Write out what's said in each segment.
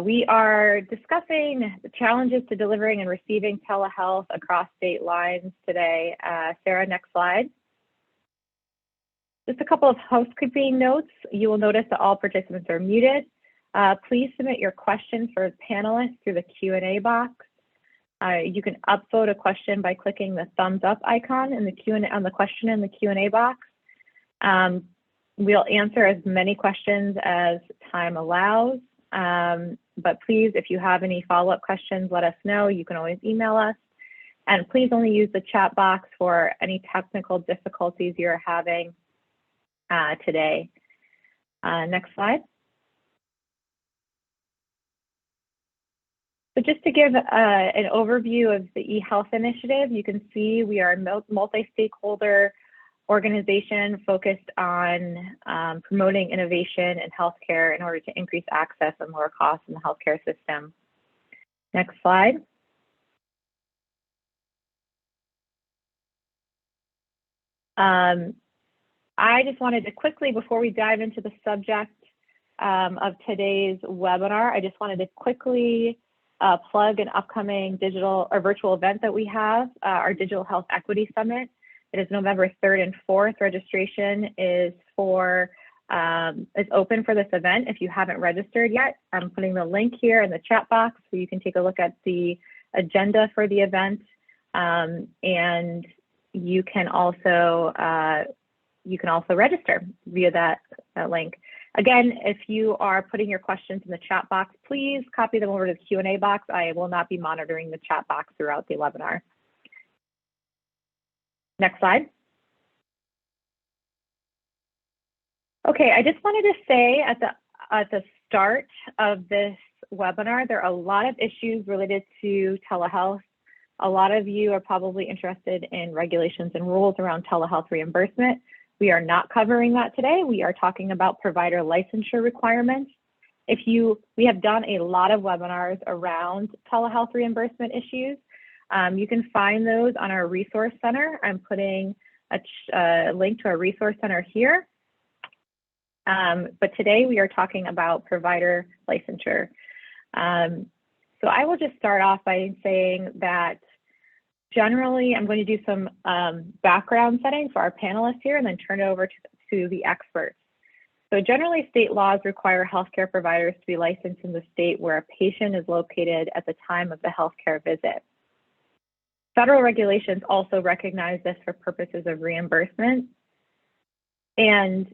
We are discussing the challenges to delivering and receiving telehealth across state lines today. Sarah, next slide. Just a couple of housekeeping notes. You will notice that all participants are muted. Please submit your questions for panelists through the Q&A box. You can upvote a question by clicking the thumbs up icon in the Q&A on the question in the Q&A box. We'll answer as many questions as time allows. But please, if you have any follow-up questions, let us know. You can always email us. And please only use the chat box for any technical difficulties you're having today. Next slide. So just to give an overview of the eHealth initiative, you can see we are a multi-stakeholder organization focused on promoting innovation in healthcare in order to increase access and lower costs in the healthcare system. Next slide. I just wanted to quickly, before we dive into the subject of today's webinar, I just wanted to quickly plug an upcoming digital or virtual event that we have, our Digital Health Equity Summit. It is November 3rd and 4th. Registration is open for this event. If you haven't registered yet, I'm putting the link here in the chat box so you can take a look at the agenda for the event. And you can also register via that link. Again, if you are putting your questions in the chat box, please copy them over to the Q&A box. I will not be monitoring the chat box throughout the webinar. Next slide. Okay, I just wanted to say at the start of this webinar, there are a lot of issues related to telehealth. A lot of you are probably interested in regulations and rules around telehealth reimbursement. We are not covering that today. We are talking about provider licensure requirements. We have done a lot of webinars around telehealth reimbursement issues. You can find those on our resource center. I'm putting a link to our resource center here. But today we are talking about provider licensure. So I will just start off by saying that generally, I'm going to do some background setting for our panelists here and then turn it over to the experts. So generally, state laws require healthcare providers to be licensed in the state where a patient is located at the time of the healthcare visit. Federal regulations also recognize this for purposes of reimbursement. And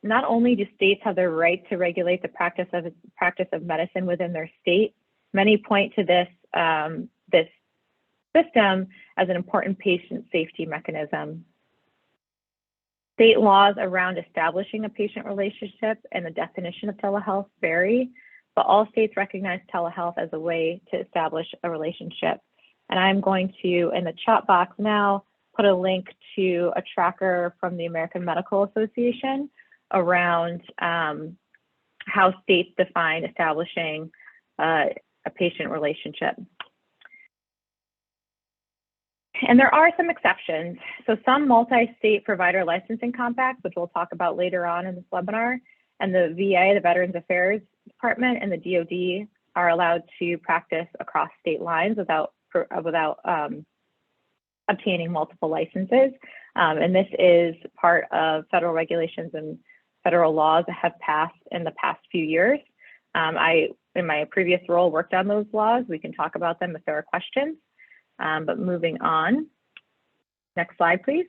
not only do states have the right to regulate the practice of medicine within their state, many point to this system as an important patient safety mechanism. State laws around establishing a patient relationship and the definition of telehealth vary, but all states recognize telehealth as a way to establish a relationship. And I'm going to, in the chat box now, put a link to a tracker from the American Medical Association around how states define establishing a patient relationship. And there are some exceptions. So some multi-state provider licensing compacts, which we'll talk about later on in this webinar, and the VA, the Veterans Affairs Department, and the DoD are allowed to practice across state lines without obtaining multiple licenses. And this is part of federal regulations and federal laws that have passed in the past few years. In my previous role, worked on those laws. We can talk about them if there are questions. But moving on, next slide, please.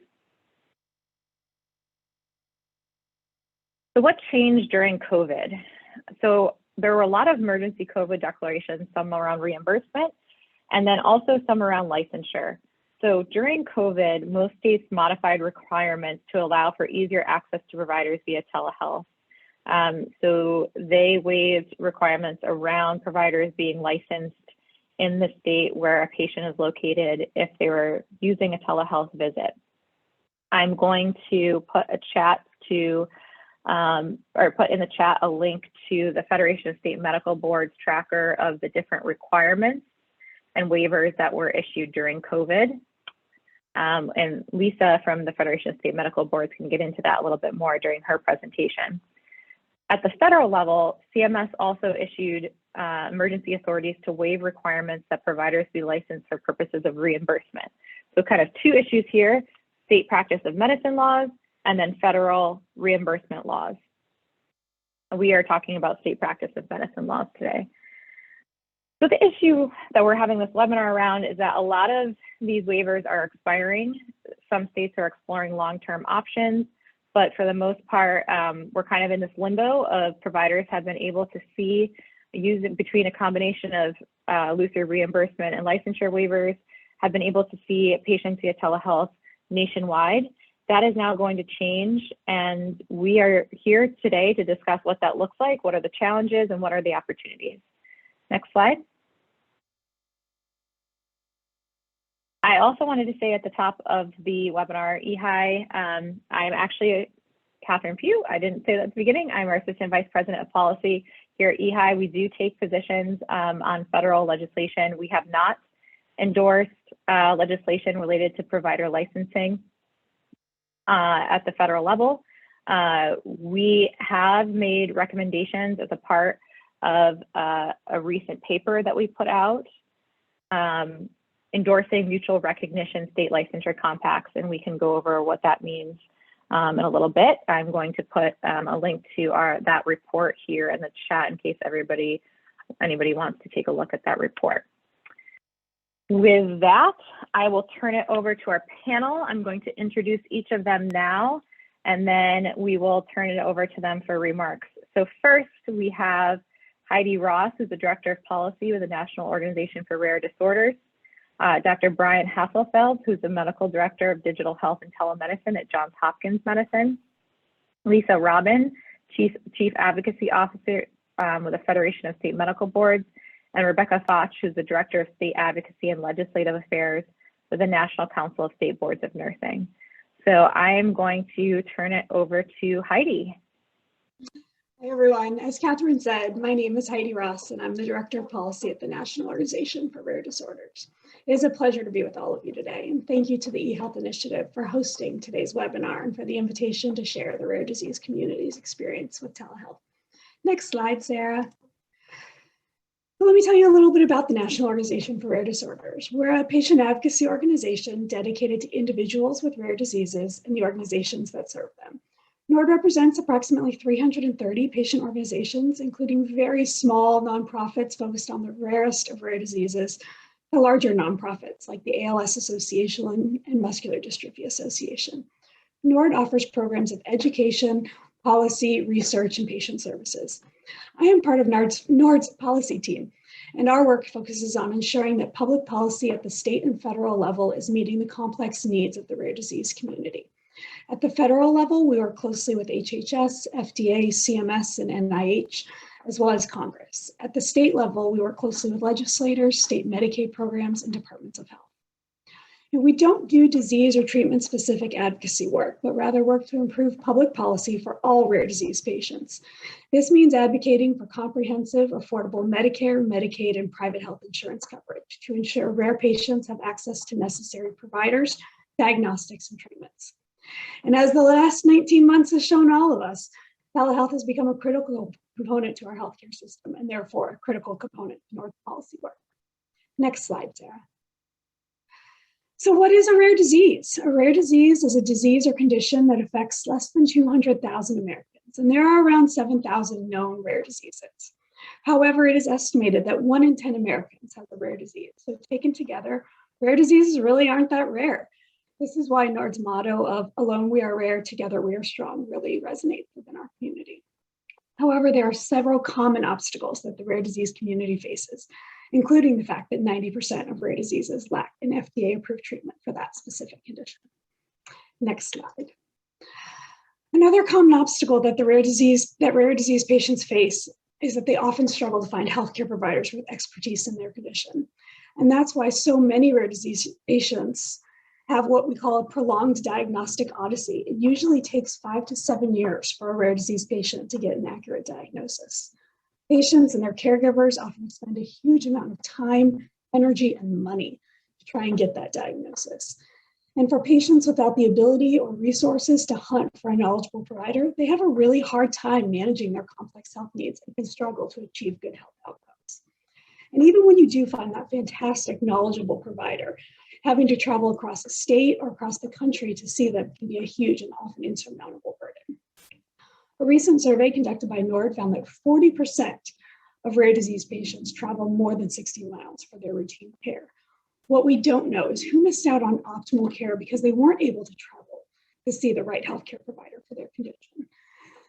So what changed during COVID? So there were a lot of emergency COVID declarations, some around reimbursement, and then also some around licensure. So during COVID, most states modified requirements to allow for easier access to providers via telehealth. So they waived requirements around providers being licensed in the state where a patient is located if they were using a telehealth visit. I'm going to put a chat to, or put in the chat a link to the Federation of State Medical Boards tracker of the different requirements and waivers that were issued during COVID. And Lisa from the Federation of State Medical Boards can get into that a little bit more during her presentation. At the federal level, CMS also issued emergency authorities to waive requirements that providers be licensed for purposes of reimbursement. So kind of two issues here, state practice of medicine laws and then federal reimbursement laws. We are talking about state practice of medicine laws today. So the issue that we're having this webinar around is that a lot of these waivers are expiring. Some states are exploring long-term options, but for the most part, we're kind of in this limbo of providers have been able to see, using between a combination of looser reimbursement and licensure waivers, have been able to see patients via telehealth nationwide. That is now going to change, and we are here today to discuss what that looks like, what are the challenges, and what are the opportunities. Next slide. I also wanted to say at the top of the webinar, I'm actually Catherine Pugh. I didn't say that at the beginning. I'm our Assistant Vice President of Policy here at Ehealth. We do take positions on federal legislation. We have not endorsed legislation related to provider licensing at the federal level. We have made recommendations as a part of a recent paper that we put out endorsing mutual recognition state licensure compacts, and we can go over what that means in a little bit. I'm going to put a link to that report here in the chat in case anybody wants to take a look at that report. With that, I will turn it over to our panel. I'm going to introduce each of them now, and then we will turn it over to them for remarks. So first, we have Heidi Ross, who's the Director of Policy with the National Organization for Rare Disorders. Dr. Brian Hasselfeld, who's the Medical Director of Digital Health and Telemedicine at Johns Hopkins Medicine. Lisa Robin, Chief Advocacy Officer with the Federation of State Medical Boards, and Rebecca Foch, who's the Director of State Advocacy and Legislative Affairs with the National Council of State Boards of Nursing. So I am going to turn it over to Heidi. Hi everyone, as Catherine said, my name is Heidi Ross and I'm the Director of Policy at the National Organization for Rare Disorders. It is a pleasure to be with all of you today, and thank you to the Ehealth Initiative for hosting today's webinar and for the invitation to share the rare disease community's experience with telehealth. Next slide, Sarah. So let me tell you a little bit about the National Organization for Rare Disorders. We're a patient advocacy organization dedicated to individuals with rare diseases and the organizations that serve them. NORD represents approximately 330 patient organizations, including very small nonprofits focused on the rarest of rare diseases, to larger nonprofits like the ALS Association and Muscular Dystrophy Association. NORD offers programs of education, policy, research, and patient services. I am part of NORD's policy team, and our work focuses on ensuring that public policy at the state and federal level is meeting the complex needs of the rare disease community. At the federal level, we work closely with HHS, FDA, CMS, and NIH, as well as Congress. At the state level, we work closely with legislators, state Medicaid programs, and departments of health. And we don't do disease or treatment-specific advocacy work, but rather work to improve public policy for all rare disease patients. This means advocating for comprehensive, affordable Medicare, Medicaid, and private health insurance coverage to ensure rare patients have access to necessary providers, diagnostics, and treatments. And as the last 19 months has shown all of us, telehealth has become a critical component to our healthcare system and therefore a critical component to NORD policy work. Next slide, Sarah. So what is a rare disease? A rare disease is a disease or condition that affects less than 200,000 Americans, and there are around 7,000 known rare diseases. However, it is estimated that 1 in 10 Americans have a rare disease. So taken together, rare diseases really aren't that rare. This is why NORD's motto of "Alone we are rare, together we are strong" really resonates within our community. However, there are several common obstacles that the rare disease community faces, including the fact that 90% of rare diseases lack an FDA-approved treatment for that specific condition. Next slide. Another common obstacle that rare disease patients face is that they often struggle to find healthcare providers with expertise in their condition. And that's why so many rare disease patients have what we call a prolonged diagnostic odyssey. It usually takes 5 to 7 years for a rare disease patient to get an accurate diagnosis. Patients and their caregivers often spend a huge amount of time, energy, and money to try and get that diagnosis. And for patients without the ability or resources to hunt for a knowledgeable provider, they have a really hard time managing their complex health needs and can struggle to achieve good health outcomes. And even when you do find that fantastic, knowledgeable provider, having to travel across the state or across the country to see them can be a huge and often insurmountable burden. A recent survey conducted by NORD found that 40% of rare disease patients travel more than 60 miles for their routine care. What we don't know is who missed out on optimal care because they weren't able to travel to see the right healthcare provider for their condition.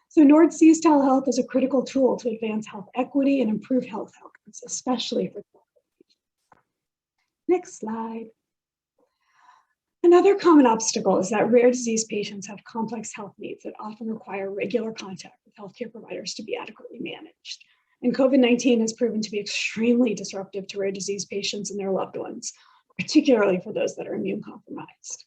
So NORD sees telehealth as a critical tool to advance health equity and improve health outcomes, especially for patients. Next slide. Another common obstacle is that rare disease patients have complex health needs that often require regular contact with healthcare providers to be adequately managed. And COVID-19 has proven to be extremely disruptive to rare disease patients and their loved ones, particularly for those that are immune compromised.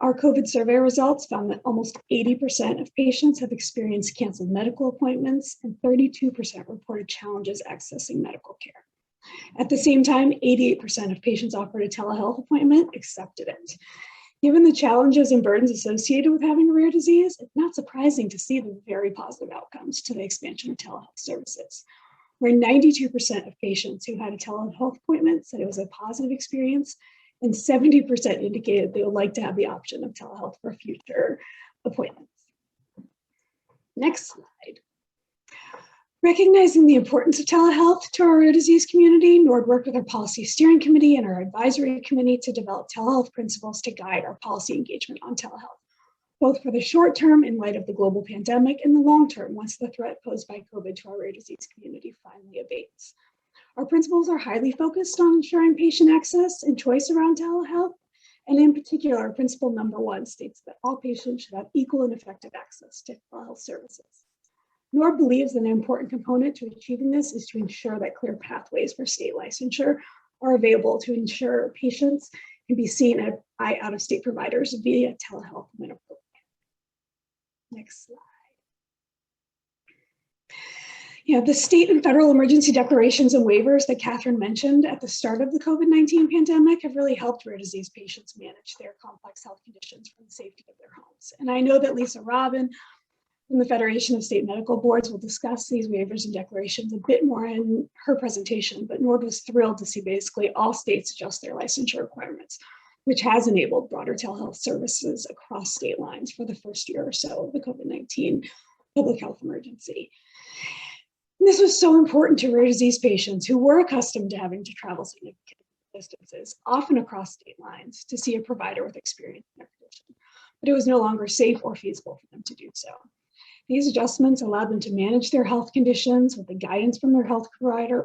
Our COVID survey results found that almost 80% of patients have experienced canceled medical appointments and 32% reported challenges accessing medical care. At the same time, 88% of patients offered a telehealth appointment accepted it. Given the challenges and burdens associated with having a rare disease, it's not surprising to see the very positive outcomes to the expansion of telehealth services, where 92% of patients who had a telehealth appointment said it was a positive experience, and 70% indicated they would like to have the option of telehealth for future appointments. Next slide. Recognizing the importance of telehealth to our rare disease community, NORD worked with our policy steering committee and our advisory committee to develop telehealth principles to guide our policy engagement on telehealth, both for the short term in light of the global pandemic and the long term once the threat posed by COVID to our rare disease community finally abates. Our principles are highly focused on ensuring patient access and choice around telehealth, and in particular, principle number 1 states that all patients should have equal and effective access to telehealth services. NORD believes an important component to achieving this is to ensure that clear pathways for state licensure are available to ensure patients can be seen by out-of-state providers via telehealth when appropriate. Next slide. The state and federal emergency declarations and waivers that Catherine mentioned at the start of the COVID-19 pandemic have really helped rare disease patients manage their complex health conditions from the safety of their homes. And I know that Lisa Robin from the Federation of State Medical Boards will discuss these waivers and declarations a bit more in her presentation, but NORD was thrilled to see basically all states adjust their licensure requirements, which has enabled broader telehealth services across state lines for the first year or so of the COVID-19 public health emergency. And this was so important to rare disease patients who were accustomed to having to travel significant distances, often across state lines, to see a provider with experience in their condition, but it was no longer safe or feasible for them to do so. These adjustments allowed them to manage their health conditions with the guidance from their health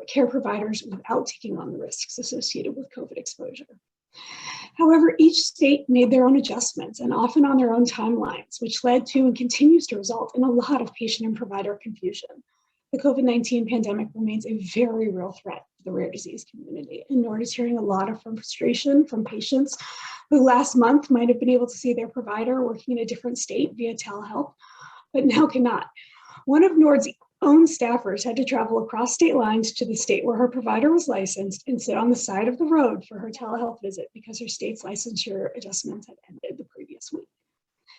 care providers without taking on the risks associated with COVID exposure. However, each state made their own adjustments and often on their own timelines, which led to and continues to result in a lot of patient and provider confusion. The COVID-19 pandemic remains a very real threat to the rare disease community, and NORD is hearing a lot of frustration from patients who last month might have been able to see their provider working in a different state via telehealth, but now cannot. One of NORD's own staffers had to travel across state lines to the state where her provider was licensed and sit on the side of the road for her telehealth visit because her state's licensure adjustments had ended the previous week.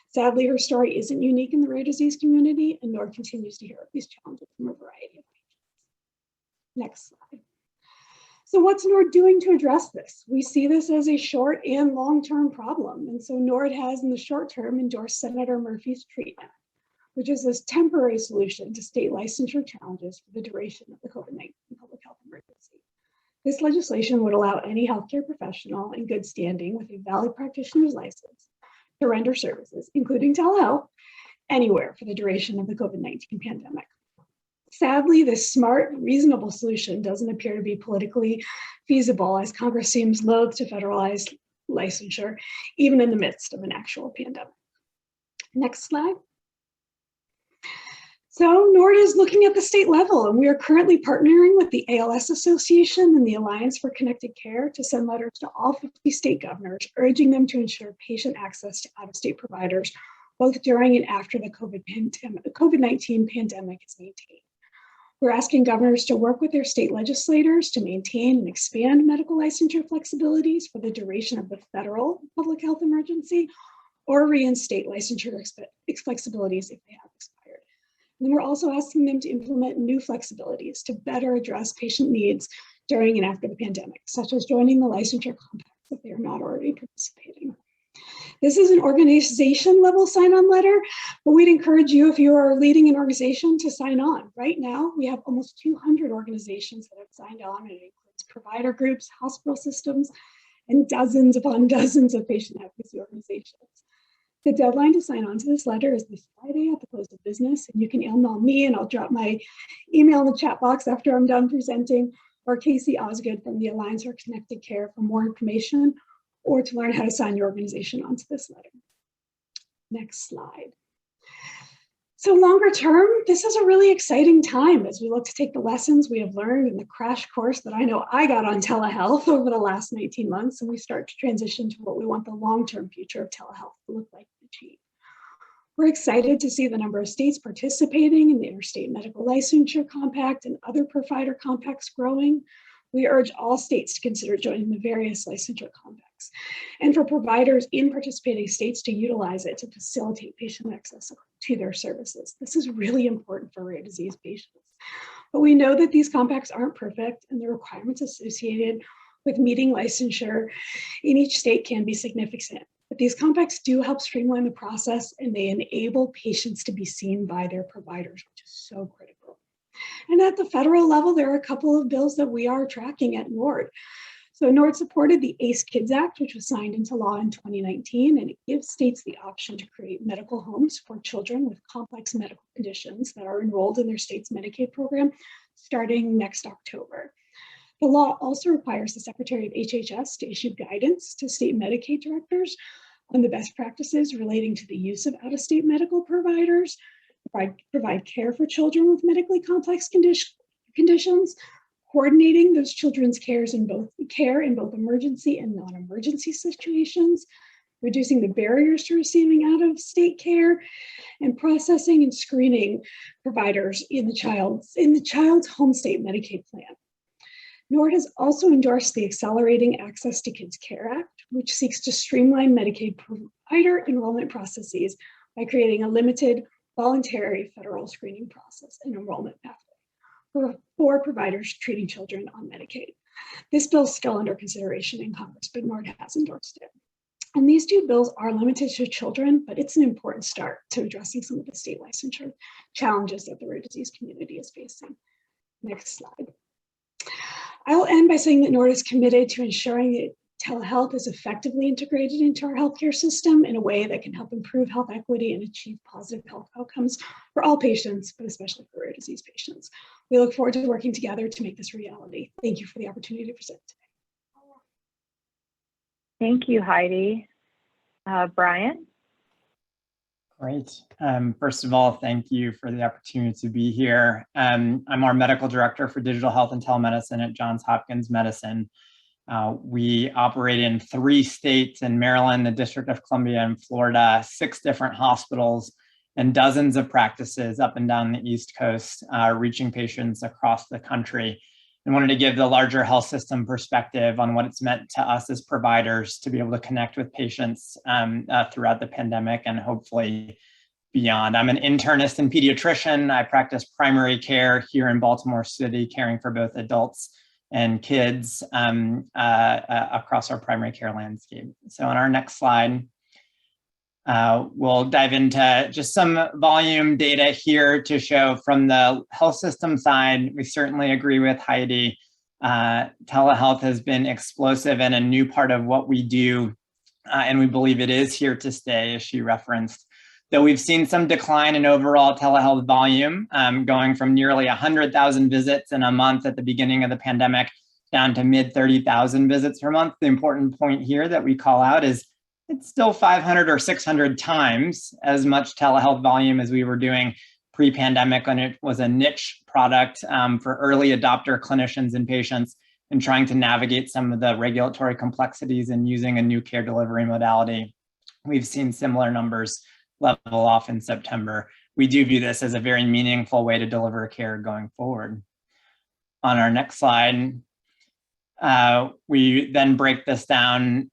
Sadly, her story isn't unique in the rare disease community, and NORD continues to hear of these challenges from a variety of patients. Next slide. So what's NORD doing to address this? We see this as a short and long-term problem, and so NORD has in the short term endorsed Senator Murphy's TREAT Act, which is this temporary solution to state licensure challenges for the duration of the COVID-19 public health emergency. This legislation would allow any healthcare professional in good standing with a valid practitioner's license to render services, including telehealth, anywhere for the duration of the COVID-19 pandemic. Sadly, this smart, reasonable solution doesn't appear to be politically feasible, as Congress seems loath to federalize licensure, even in the midst of an actual pandemic. Next slide. So NORD is looking at the state level, and we are currently partnering with the ALS Association and the Alliance for Connected Care to send letters to all 50 state governors, urging them to ensure patient access to out-of-state providers, both during and after the COVID-19 pandemic is maintained. We're asking governors to work with their state legislators to maintain and expand medical licensure flexibilities for the duration of the federal public health emergency, or reinstate licensure flexibilities if they have expired. And then we're also asking them to implement new flexibilities to better address patient needs during and after the pandemic, such as joining the Licensure Compact if they are not already participating. This is an organization level sign-on letter, but we'd encourage you, if you are leading an organization, to sign on. Right now, we have almost 200 organizations that have signed on, and it includes provider groups, hospital systems, and dozens upon dozens of patient advocacy organizations. The deadline to sign on to this letter is this Friday at the close of business, and you can email me, and I'll drop my email in the chat box after I'm done presenting, or Casey Osgood from the Alliance for Connected Care for more information, or to learn how to sign your organization onto this letter. Next slide. So longer term, this is a really exciting time as we look to take the lessons we have learned in the crash course that I know I got on telehealth over the last 19 months, and we start to transition to what we want the long-term future of telehealth to look like and achieve. We're excited to see the number of states participating in the Interstate Medical Licensure Compact and other provider compacts growing. We urge all states to consider joining the various licensure compacts, and for providers in participating states to utilize it to facilitate patient access to their services. This is really important for rare disease patients. But we know that these compacts aren't perfect, and the requirements associated with meeting licensure in each state can be significant. But these compacts do help streamline the process, and they enable patients to be seen by their providers, which is so critical. And at the federal level, there are a couple of bills that we are tracking at NORD. So NORD supported the ACE Kids Act, which was signed into law in 2019, and it gives states the option to create medical homes for children with complex medical conditions that are enrolled in their state's Medicaid program starting next October. The law also requires the Secretary of HHS to issue guidance to state Medicaid directors on the best practices relating to the use of out-of-state medical providers, provide care for children with medically complex conditions, coordinating those children's care in both emergency and non-emergency situations, reducing the barriers to receiving out-of-state care, and processing and screening providers in the child's home state Medicaid plan. NORD has also endorsed the Accelerating Access to Kids Care Act, which seeks to streamline Medicaid provider enrollment processes by creating a limited, voluntary federal screening process and enrollment pathway for providers treating children on Medicaid. This bill is still under consideration in Congress, but NORD has endorsed it. And these two bills are limited to children, but it's an important start to addressing some of the state licensure challenges that the rare disease community is facing. Next slide. I will end by saying that NORD is committed to ensuring that telehealth is effectively integrated into our healthcare system in a way that can help improve health equity and achieve positive health outcomes for all patients, but especially for rare disease patients. We look forward to working together to make this a reality. Thank you for the opportunity to present today. Thank you, Heidi. Brian? Great. First of all, thank you for the opportunity to be here. I'm our medical director for digital health and telemedicine at Johns Hopkins Medicine. We operate in 3 states in Maryland, the District of Columbia, and Florida, 6 different hospitals, and dozens of practices up and down the East Coast, reaching patients across the country. I wanted to give the larger health system perspective on what it's meant to us as providers to be able to connect with patients throughout the pandemic and hopefully beyond. I'm an internist and pediatrician. I practice primary care here in Baltimore City, caring for both adults and kids across our primary care landscape. So on our next slide, we'll dive into just some volume data here to show from the health system side. We certainly agree with Heidi. Telehealth has been explosive and a new part of what we do, and we believe it is here to stay, as she referenced. Though we've seen some decline in overall telehealth volume, going from nearly 100,000 visits in a month at the beginning of the pandemic down to mid 30,000 visits per month. The important point here that we call out is it's still 500 or 600 times as much telehealth volume as we were doing pre-pandemic when it was a niche product for early adopter clinicians and patients and trying to navigate some of the regulatory complexities and using a new care delivery modality. We've seen similar numbers level off in September. we do view this as a very meaningful way to deliver care going forward. On our next slide, we then break this down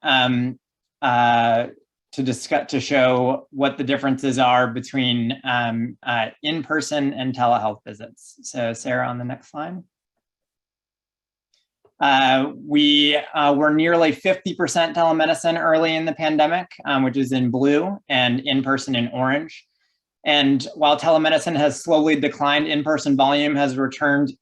to show what the differeces are between in-person and telehealth visits. So Sarah, on the next slide. We were nearly 50% telemedicine early in the pandemic, which is in blue, and in-person in orange. And while telemedicine has slowly declined, in-person volume has returned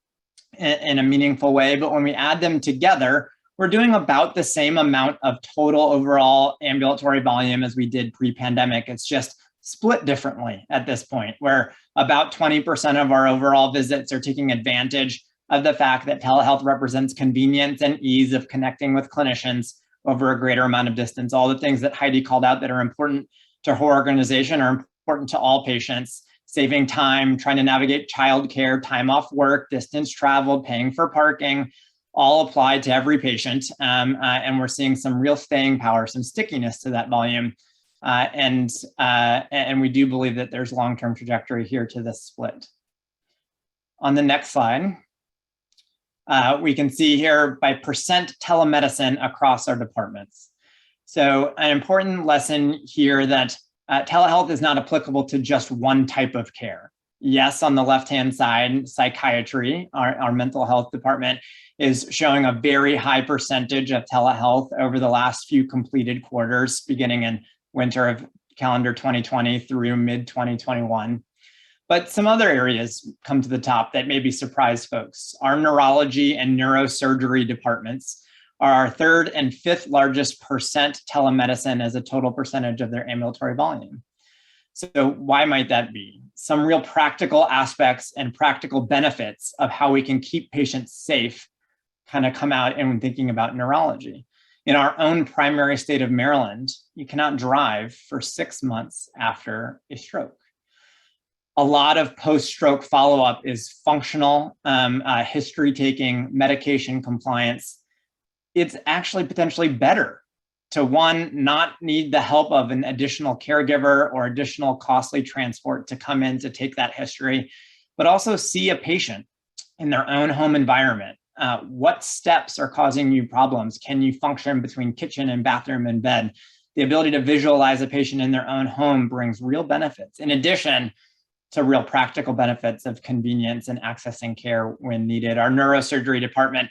in a meaningful way. But when we add them together, we're doing about the same amount of total overall ambulatory volume as we did pre-pandemic. It's just split differently at this point, where about 20% of our overall visits are taking advantage of the fact that telehealth represents convenience and ease of connecting with clinicians over a greater amount of distance. All the things that Heidi called out that are important to her organization are important to all patients. Saving time, trying to navigate childcare, time off work, distance traveled, paying for parking, all apply to every patient. And we're seeing some real staying power, some stickiness to that volume. And we do believe that there's long-term trajectory here to this split. On the next slide, we can see here by percent telemedicine across our departments. So an important lesson here that telehealth is not applicable to just one type of care. Yes, on the left-hand side, psychiatry, our mental health department, is showing a very high percentage of telehealth over the last few completed quarters, beginning in winter of calendar 2020 through mid-2021. But some other areas come to the top that maybe surprise folks. Our neurology and neurosurgery departments are our third and fifth largest percent telemedicine as a total percentage of their ambulatory volume. So why might that be? Some real practical aspects and practical benefits of how we can keep patients safe kind of come out in thinking about neurology. In our own primary state of Maryland, you cannot drive for 6 months after a stroke. A lot of post-stroke follow-up is functional, history taking, medication compliance. It's actually potentially better to, one, not need the help of an additional caregiver or additional costly transport to come in to take that history, but also see a patient in their own home environment. What steps are causing you problems? Can you function between kitchen and bathroom and bed? The ability to visualize a patient in their own home brings real benefits, in addition to real practical benefits of convenience and accessing care when needed. Our neurosurgery department,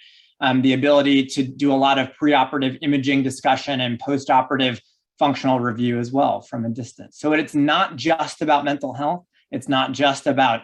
the ability to do a lot of preoperative imaging discussion and postoperative functional review as well from a distance. So it's not just about mental health. It's not just about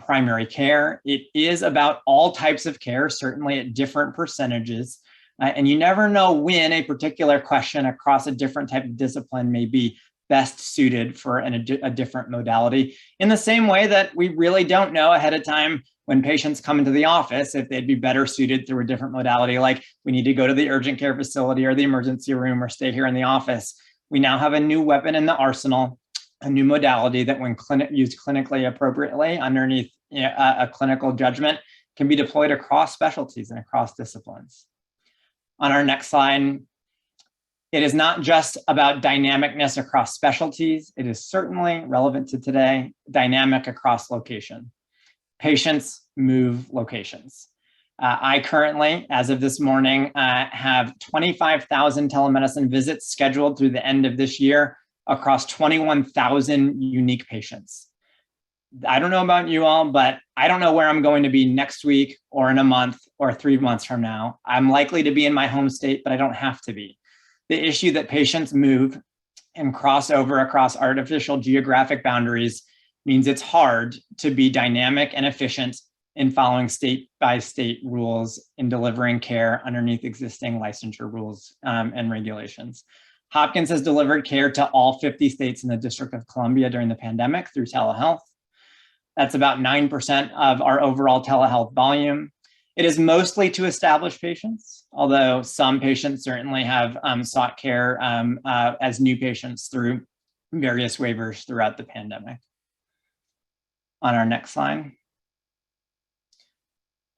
primary care. It is about all types of care, certainly at different percentages. And you never know when a particular question across a different type of discipline may be best suited for a different modality. In the same way that we really don't know ahead of time when patients come into the office if they'd be better suited through a different modality, like we need to go to the urgent care facility or the emergency room or stay here in the office. We now have a new weapon in the arsenal, a new modality that when used clinically appropriately underneath a clinical judgment can be deployed across specialties and across disciplines. On our next slide, it is not just about dynamicness across specialties. It is certainly relevant to today, dynamic across location. Patients move locations. I currently, as of this morning, have 25,000 telemedicine visits scheduled through the end of this year across 21,000 unique patients. I don't know about you all, but I don't know where I'm going to be next week or in a month or 3 months from now. I'm likely to be in my home state, but I don't have to be. The issue that patients move and cross over across artificial geographic boundaries means it's hard to be dynamic and efficient in following state by state rules in delivering care underneath existing licensure rules and regulations. Hopkins has delivered care to all 50 states in the District of Columbia during the pandemic through telehealth. That's about 9% of our overall telehealth volume. It is mostly to established patients, although some patients certainly have sought care as new patients through various waivers throughout the pandemic. On our next slide.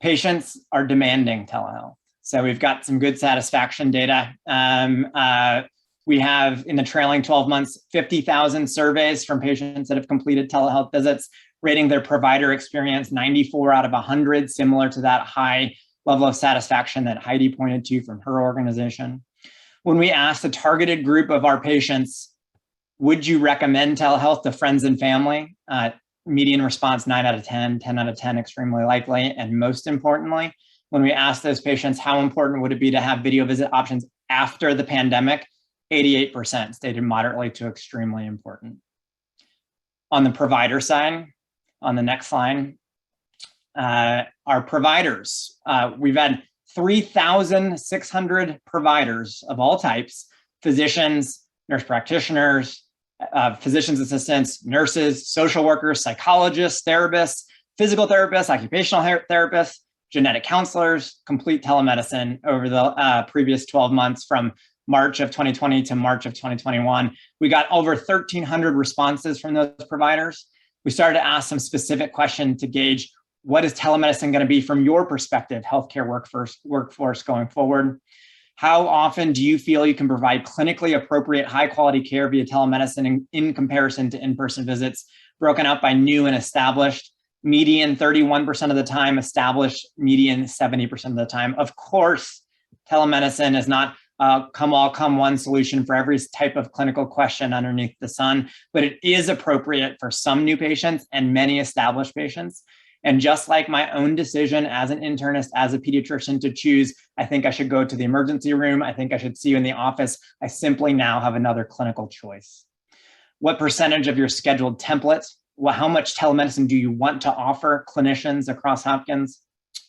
Patients are demanding telehealth. So we've got some good satisfaction data. We have, in the trailing 12 months, 50,000 surveys from patients that have completed telehealth visits, rating their provider experience 94 out of 100, similar to that high level of satisfaction that Heidi pointed to from her organization. When we asked a targeted group of our patients, would you recommend telehealth to friends and family? Median response 9 out of 10, 10 out of 10, extremely likely. And most importantly, when we asked those patients, how important would it be to have video visit options after the pandemic? 88% stated moderately to extremely important. On the provider side, on the next slide, our providers, we've had 3,600 providers of all types, physicians, nurse practitioners, physician's assistants, nurses, social workers, psychologists, therapists, physical therapists, occupational therapists, genetic counselors, complete telemedicine over the previous 12 months from March of 2020 to March of 2021. We got over 1,300 responses from those providers. We started to ask some specific questions to gauge what is telemedicine going to be from your perspective, healthcare workforce going forward. How often do you feel you can provide clinically appropriate, high quality care via telemedicine in comparison to in-person visits, broken out by new and established? Median 31% of the time, established median 70% of the time. Of course, telemedicine is not come all, come one solution for every type of clinical question underneath the sun, but it is appropriate for some new patients and many established patients. And just like my own decision as an internist, as a pediatrician to choose, I think I should go to the emergency room, I think I should see you in the office, I simply now have another clinical choice. What percentage of your scheduled template? Well, how much telemedicine do you want to offer clinicians across Hopkins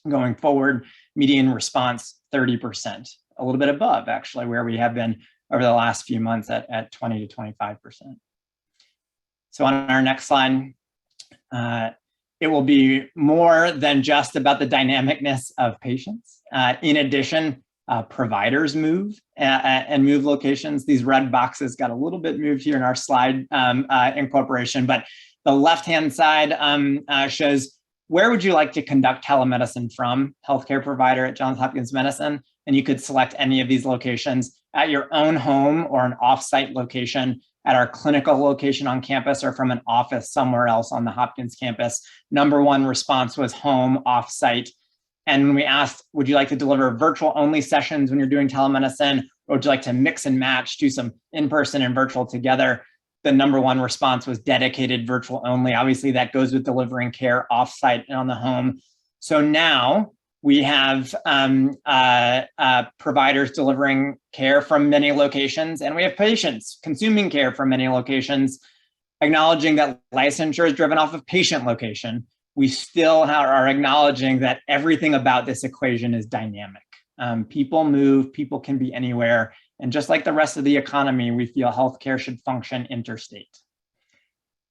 going forward? Median response, 30%, a little bit above actually where we have been over the last few months at 20 to 25%. So on our next slide, it will be more than just about the dynamicness of patients. In addition, providers move and move locations. These red boxes got a little bit moved here in our slide incorporation, but the left-hand side shows where would you like to conduct telemedicine from, healthcare provider at Johns Hopkins Medicine, and you could select any of these locations at your own home or an off-site location, at our clinical location on campus, or from an office somewhere else on the Hopkins campus. Number one response was home, off-site. And when we asked, would you like to deliver virtual only sessions when you're doing telemedicine, or would you like to mix and match, do some in-person and virtual together? The number one response was dedicated virtual only. Obviously that goes with delivering care off-site and on the home. So now we have providers delivering care from many locations, and we have patients consuming care from many locations, acknowledging that licensure is driven off of patient location. We still are acknowledging that everything about this equation is dynamic. People move, people can be anywhere. And just like the rest of the economy, we feel healthcare should function interstate.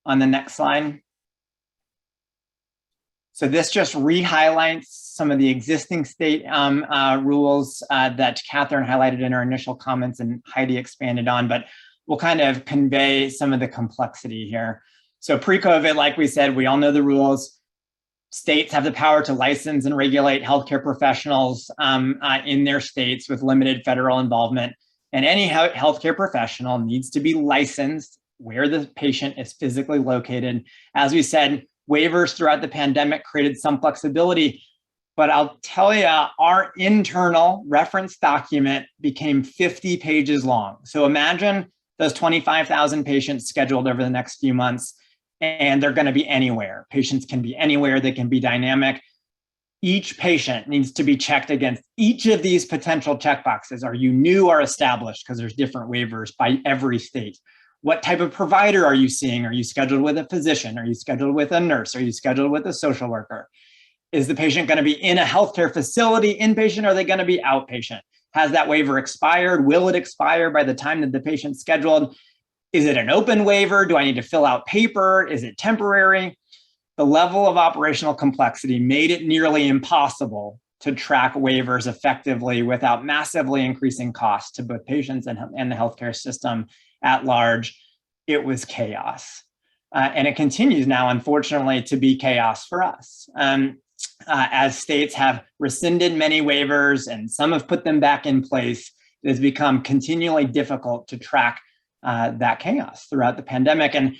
On the next slide. So this just re-highlights some of the existing state rules that Catherine highlighted in her initial comments and Heidi expanded on, but we'll kind of convey some of the complexity here. So pre-COVID, like we said, we all know the rules. States have the power to license and regulate healthcare professionals in their states with limited federal involvement. And any healthcare professional needs to be licensed where the patient is physically located. As we said, waivers throughout the pandemic created some flexibility, but I'll tell you, our internal reference document became 50 pages long. So imagine those 25,000 patients scheduled over the next few months, and they're going to be anywhere. Patients can be anywhere, they can be dynamic. Each patient needs to be checked against each of these potential checkboxes. Are you new or established? Because there's different waivers by every state. What type of provider are you seeing? Are you scheduled with a physician? Are you scheduled with a nurse? Are you scheduled with a social worker? Is the patient going to be in a healthcare facility, inpatient, or are they going to be outpatient? Has that waiver expired? Will it expire by the time that the patient's scheduled? Is it an open waiver? Do I need to fill out paper? Is it temporary? The level of operational complexity made it nearly impossible to track waivers effectively without massively increasing costs to both patients and the healthcare system at large. It was chaos. And it continues now, unfortunately, to be chaos for us. As states have rescinded many waivers and some have put them back in place, it has become continually difficult to track that chaos throughout the pandemic. And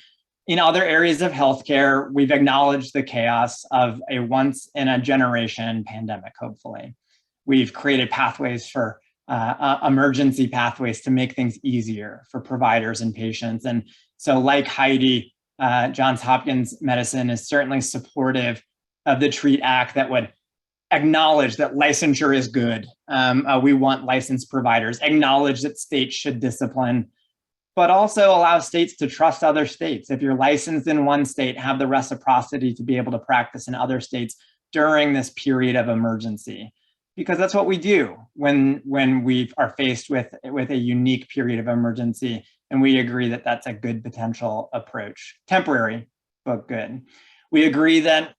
in other areas of healthcare, we've acknowledged the chaos of a once in a generation pandemic, hopefully. We've created pathways for emergency pathways to make things easier for providers and patients. And so like Heidi, Johns Hopkins Medicine is certainly supportive of the TREAT Act that would acknowledge that licensure is good. We want licensed providers, acknowledge that states should discipline, but also allow states to trust other states. If you're licensed in one state, have the reciprocity to be able to practice in other states during this period of emergency. Because that's what we do when we are faced with a unique period of emergency. And we agree that that's a good potential approach. Temporary, but good. We agree that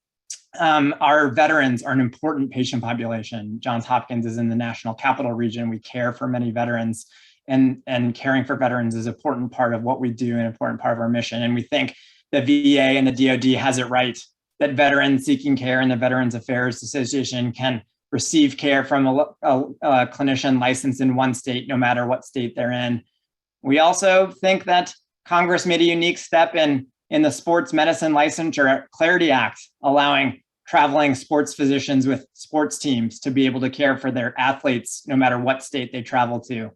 our veterans are an important patient population. Johns Hopkins is in the National Capital Region. We care for many veterans, and caring for veterans is an important part of what we do, an important part of our mission. And we think the VA and the DoD has it right, that veterans seeking care and the Veterans Affairs Association can receive care from a clinician licensed in one state, no matter what state they're in. We also think that Congress made a unique step in the Sports Medicine Licensure Clarity Act, allowing traveling sports physicians with sports teams to be able to care for their athletes, no matter what state they travel to.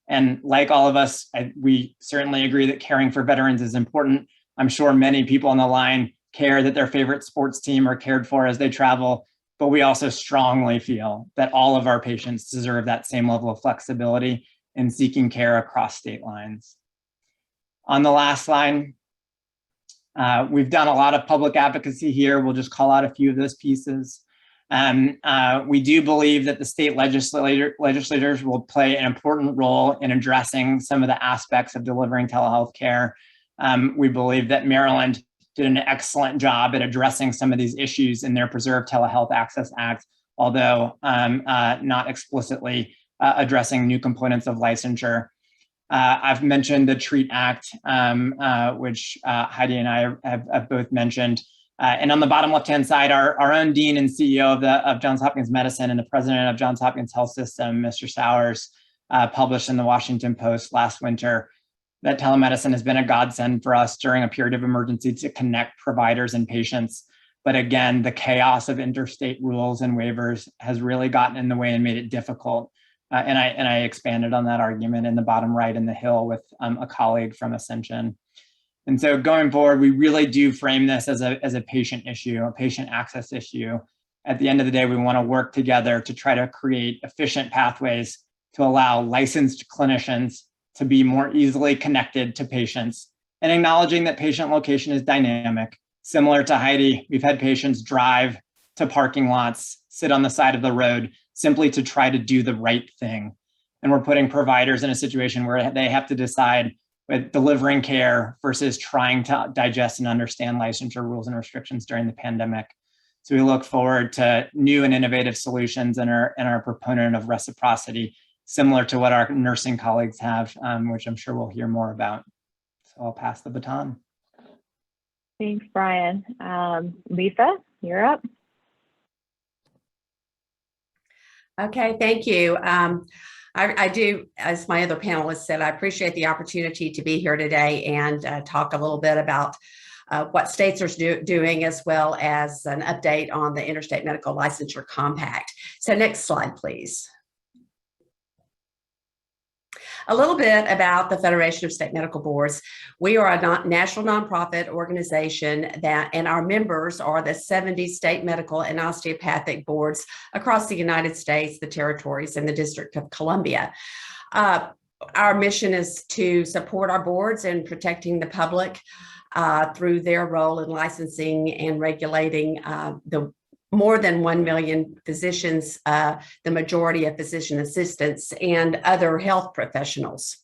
And like all of us, we certainly agree that caring for veterans is important. I'm sure many people on the line care that their favorite sports team are cared for as they travel, but we also strongly feel that all of our patients deserve that same level of flexibility in seeking care across state lines. On the last line, we've done a lot of public advocacy here. We'll just call out a few of those pieces. We do believe that the state legislators will play an important role in addressing some of the aspects of delivering telehealth care. We believe that Maryland did an excellent job at addressing some of these issues in their Preserve Telehealth Access Act, although not explicitly addressing new components of licensure. I've mentioned the TREAT Act, which Heidi and I have both mentioned. And on the bottom left-hand side, our own Dean and CEO of Johns Hopkins Medicine and the President of Johns Hopkins Health System, Mr. Sowers, published in the Washington Post last winter that telemedicine has been a godsend for us during a period of emergency to connect providers and patients. But again, the chaos of interstate rules and waivers has really gotten in the way and made it difficult. And I expanded on that argument in the bottom right in the Hill with a colleague from Ascension. And so going forward, we really do frame this as a patient issue, a patient access issue. At the end of the day, we want to work together to try to create efficient pathways to allow licensed clinicians to be more easily connected to patients, and acknowledging that patient location is dynamic. Similar to Heidi, we've had patients drive to parking lots, sit on the side of the road, simply to try to do the right thing. And we're putting providers in a situation where they have to decide with delivering care versus trying to digest and understand licensure rules and restrictions during the pandemic. So we look forward to new and innovative solutions and are a proponent of reciprocity, similar to what our nursing colleagues have, which I'm sure we'll hear more about. So I'll pass the baton. Thanks, Brian. Lisa, you're up. Okay, thank you. I do, as my other panelists said, I appreciate the opportunity to be here today and talk a little bit about what states are doing, as well as an update on the Interstate Medical Licensure Compact. So next slide, please. A little bit about the Federation of State Medical Boards. We are a national nonprofit organization and our members are the 70 state medical and osteopathic boards across the United States, the territories, and the District of Columbia. Our mission is to support our boards in protecting the public through their role in licensing and regulating the more than 1 million physicians, the majority of physician assistants, and other health professionals.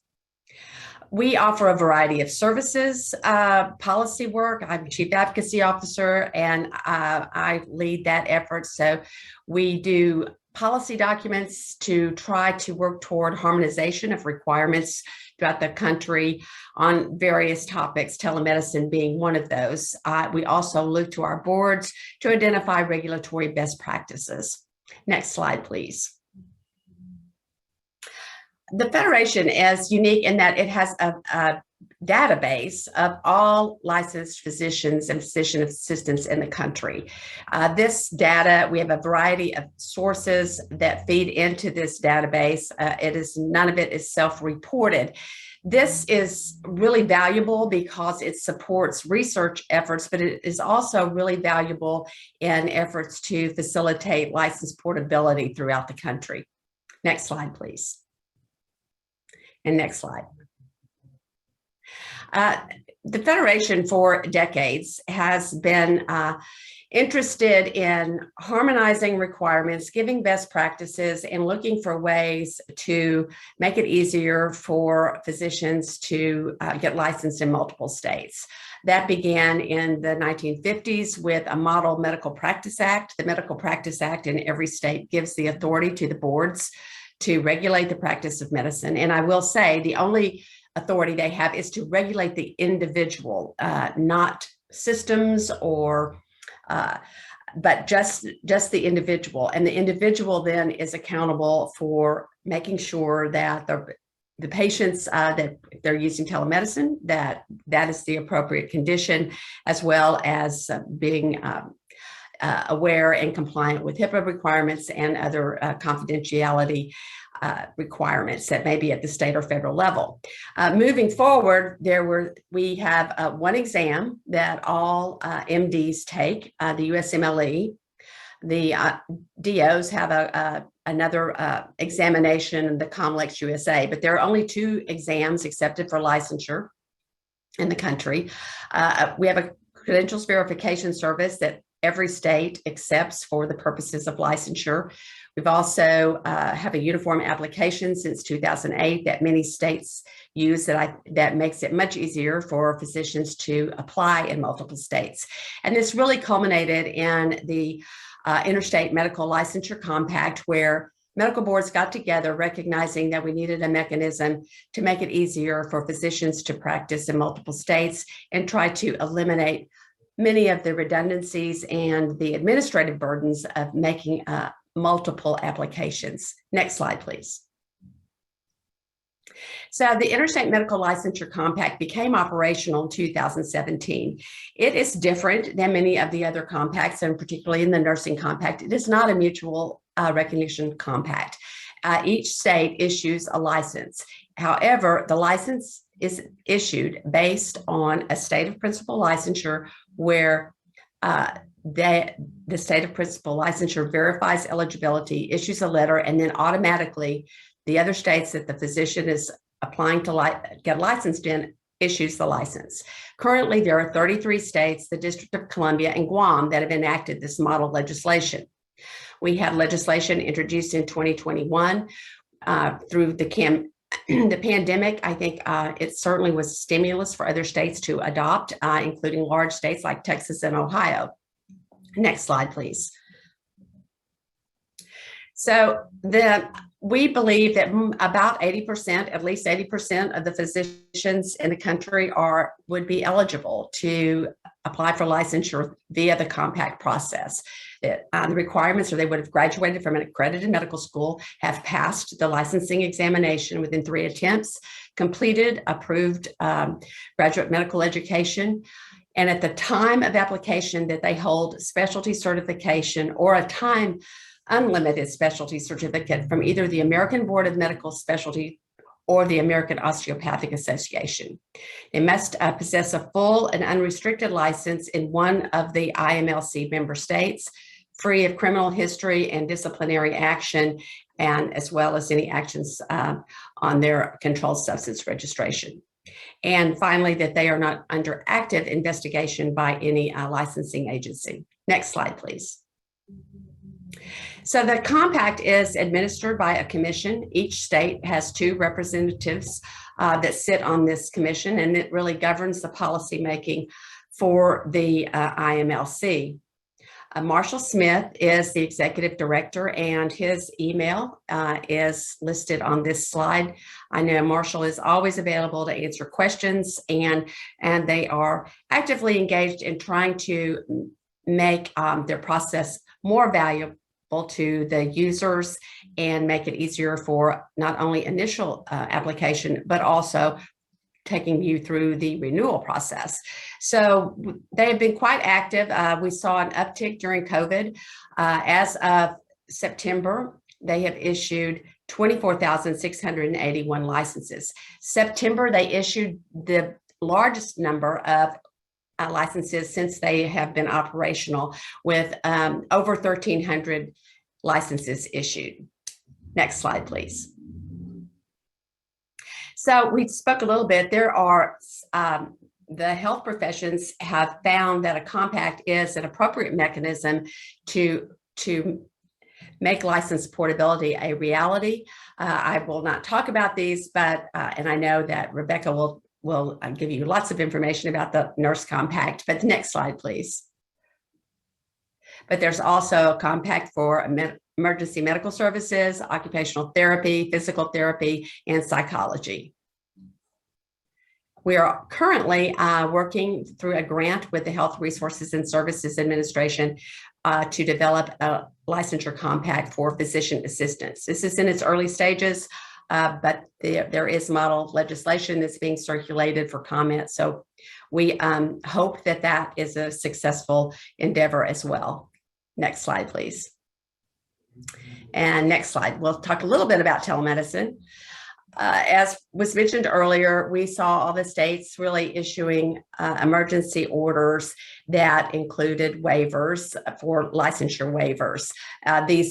We offer a variety of services, policy work. I'm Chief Advocacy Officer, and I lead that effort. So we do policy documents to try to work toward harmonization of requirements throughout the country on various topics, telemedicine being one of those. We also look to our boards to identify regulatory best practices. Next slide, please. The Federation is unique in that it has a database of all licensed physicians and physician assistants in the country. This data, we have a variety of sources that feed into this database. None of it is self-reported. This is really valuable because it supports research efforts, but it is also really valuable in efforts to facilitate license portability throughout the country. Next slide, please. And next slide. The Federation for decades has been interested in harmonizing requirements, giving best practices, and looking for ways to make it easier for physicians to get licensed in multiple states. That began in the 1950s with a Model Medical Practice Act. The Medical Practice Act in every state gives the authority to the boards to regulate the practice of medicine. And I will say the only authority they have is to regulate the individual, not systems or, but just the individual. And the individual then is accountable for making sure that the patients that they're using telemedicine, that is the appropriate condition, as well as being aware and compliant with HIPAA requirements and other confidentiality requirements that may be at the state or federal level. Moving forward, we have one exam that all MDs take, the USMLE. The DOs have another examination, the COMLEX USA, but there are only 2 exams accepted for licensure in the country. We have a credentials verification service that every state accepts for the purposes of licensure. We've also have a uniform application since 2008 that many states use that makes it much easier for physicians to apply in multiple states. And this really culminated in the Interstate Medical Licensure Compact, where medical boards got together recognizing that we needed a mechanism to make it easier for physicians to practice in multiple states and try to eliminate many of the redundancies and the administrative burdens of making multiple applications. Next slide, please. So the Interstate Medical Licensure Compact became operational in 2017. It is different than many of the other compacts, and particularly in the nursing compact. It is not a mutual recognition compact. Each state issues a license. However, the license is issued based on a state of principal licensure where the state of principal licensure verifies eligibility, issues a letter, and then automatically the other states that the physician is applying to get licensed in issues the license. Currently, there are 33 states, the District of Columbia and Guam, that have enacted this model legislation. We had legislation introduced in 2021 through the pandemic. I think it certainly was a stimulus for other states to adopt, including large states like Texas and Ohio. Next slide, please. So we believe that about 80%, at least 80% of the physicians in the country would be eligible to apply for licensure via the compact process. The requirements are they would have graduated from an accredited medical school, have passed the licensing examination within 3 attempts, completed approved graduate medical education, and at the time of application that they hold specialty certification or a time unlimited specialty certificate from either the American Board of Medical Specialty or the American Osteopathic Association. They must possess a full and unrestricted license in one of the IMLC member states, free of criminal history and disciplinary action, and as well as any actions on their controlled substance registration. And finally, that they are not under active investigation by any licensing agency. Next slide, please. So the compact is administered by a commission. Each state has 2 representatives that sit on this commission, and it really governs the policy making for the IMLC. Marshall Smith is the executive director, and his email is listed on this slide. I know Marshall is always available to answer questions, and they are actively engaged in trying to make their process more valuable to the users and make it easier for not only initial application, but also taking you through the renewal process. So they have been quite active. We saw an uptick during COVID. As of September, they have issued 24,681 licenses. September, they issued the largest number of licenses since they have been operational, with over 1,300 licenses issued. Next slide, please. So we spoke a little bit. There are the health professions have found that a compact is an appropriate mechanism to make license portability a reality. I will not talk about these, but and I know that Rebecca will give you lots of information about the nurse compact. But the next slide, please. But there's also a compact for emergency medical services, occupational therapy, physical therapy, and psychology. We are currently working through a grant with the Health Resources and Services Administration to develop a licensure compact for physician assistants. This is in its early stages, but there is model legislation that's being circulated for comment. So we hope that that is a successful endeavor as well. Next slide, please. And next slide, we'll talk a little bit about telemedicine. As was mentioned earlier, we saw all the states really issuing emergency orders that included waivers for licensure waivers.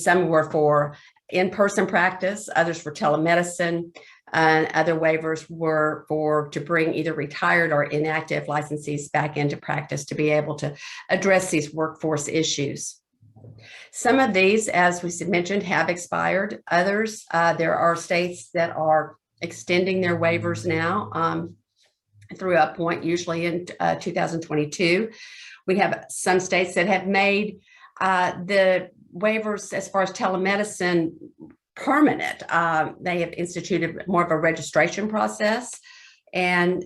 Some were for in-person practice, others for telemedicine, and other waivers were to bring either retired or inactive licensees back into practice to be able to address these workforce issues. Some of these, as we mentioned, have expired. Others, there are states that are extending their waivers now through a point, usually in 2022. We have some states that have made the waivers as far as telemedicine permanent. They have instituted more of a registration process. And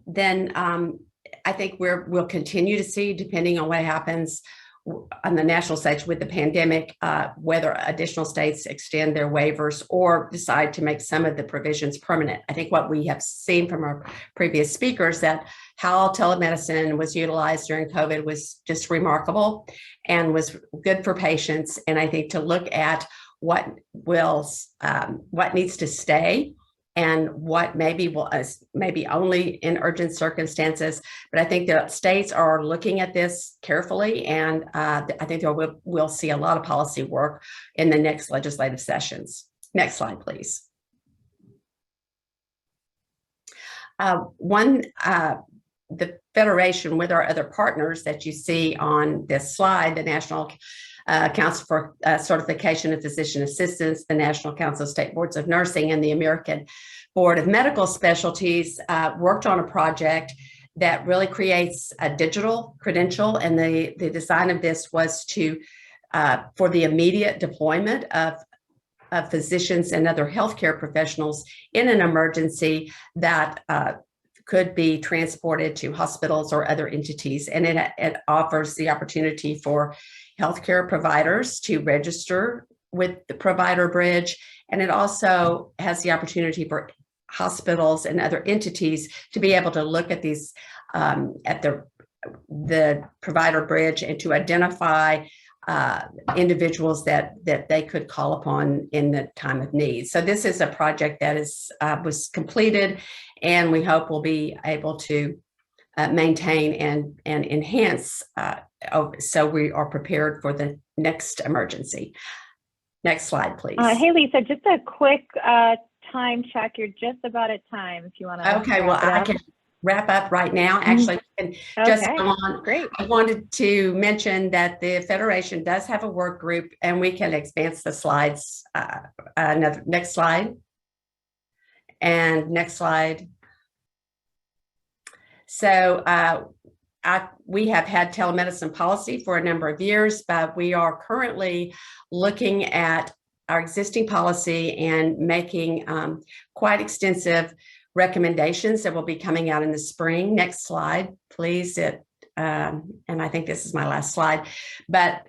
then I think we'll continue to see, depending on what happens on the national stage with the pandemic, whether additional states extend their waivers or decide to make some of the provisions permanent. I think what we have seen from our previous speakers, that how telemedicine was utilized during COVID was just remarkable and was good for patients. And I think to look at what needs to stay and what maybe only in urgent circumstances. But I think the states are looking at this carefully, and I think we'll see a lot of policy work in the next legislative sessions. Next slide, please. The Federation, with our other partners that you see on this slide, the National Council for Certification of Physician Assistants, the National Council of State Boards of Nursing, and the American Board of Medical Specialties, worked on a project that really creates a digital credential. And the design of this was for the immediate deployment of physicians and other healthcare professionals in an emergency that could be transported to hospitals or other entities. And it offers the opportunity for healthcare providers to register with the provider bridge. And it also has the opportunity for hospitals and other entities to be able to look at these, at the provider bridge, and to identify individuals that they could call upon in the time of need. So this is a project that was completed, and we hope we'll be able to maintain and enhance so we are prepared for the next emergency. Next slide, please. Hey, Lisa, just a quick time check. You're just about at time if you want to. Okay, well, I can wrap up right now. Actually, just go on. Great. I wanted to mention that the Federation does have a work group, and we can advance the slides. Next slide. And next slide. So we have had telemedicine policy for a number of years, but we are currently looking at our existing policy and making quite extensive recommendations that will be coming out in the spring. Next slide, please. And I think this is my last slide, but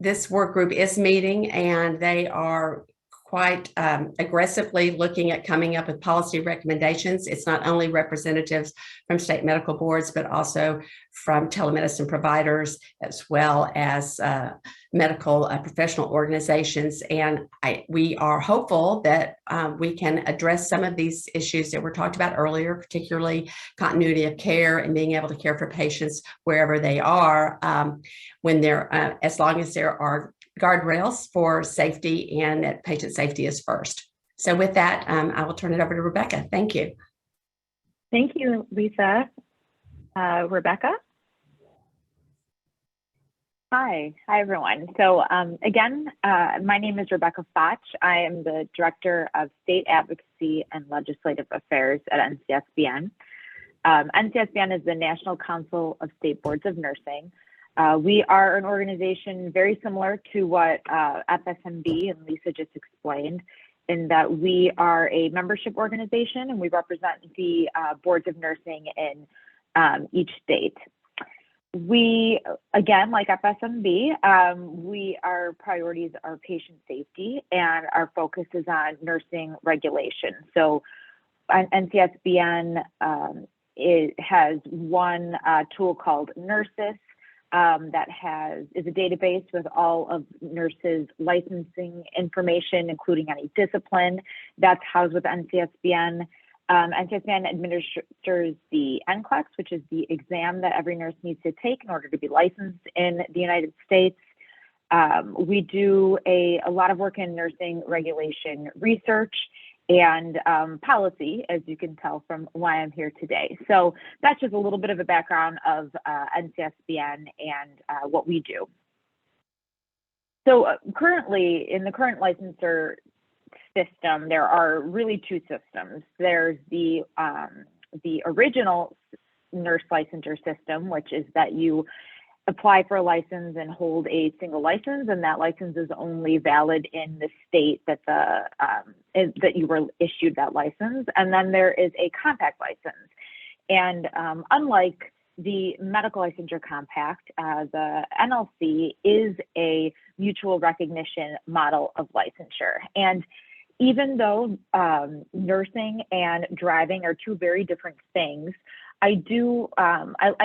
this work group is meeting, and they are quite aggressively looking at coming up with policy recommendations. It's not only representatives from state medical boards, but also from telemedicine providers, as well as medical professional organizations. And we are hopeful that we can address some of these issues that were talked about earlier, particularly continuity of care and being able to care for patients wherever they are, when they're, as long as there are guardrails for safety and that patient safety is first. So with that, I will turn it over to Rebecca. Thank you. Thank you, Lisa. Rebecca? Hi everyone. So again, my name is Rebecca Foch. I am the Director of State Advocacy and Legislative Affairs at NCSBN. NCSBN is the National Council of State Boards of Nursing. We are an organization very similar to what FSMB and Lisa just explained, in that we are a membership organization and we represent the boards of nursing in each state. We, again, like FSMB, our priorities are patient safety, and our focus is on nursing regulation. So NCSBN has one tool called Nurses, that is a database with all of nurses' licensing information, including any discipline. That's housed with NCSBN. NCSBN administers the NCLEX, which is the exam that every nurse needs to take in order to be licensed in the United States. We do a lot of work in nursing regulation research and policy, as you can tell from why I'm here today. So that's just a little bit of a background of NCSBN and what we do. So currently, in the current licensure system, there are really two systems. There's the original nurse licensure system, which is that you apply for a license and hold a single license, and that license is only valid in the state that that you were issued that license. And then there is a compact license. And unlike the medical licensure compact, the NLC is a mutual recognition model of licensure. And even though nursing and driving are two very different things, I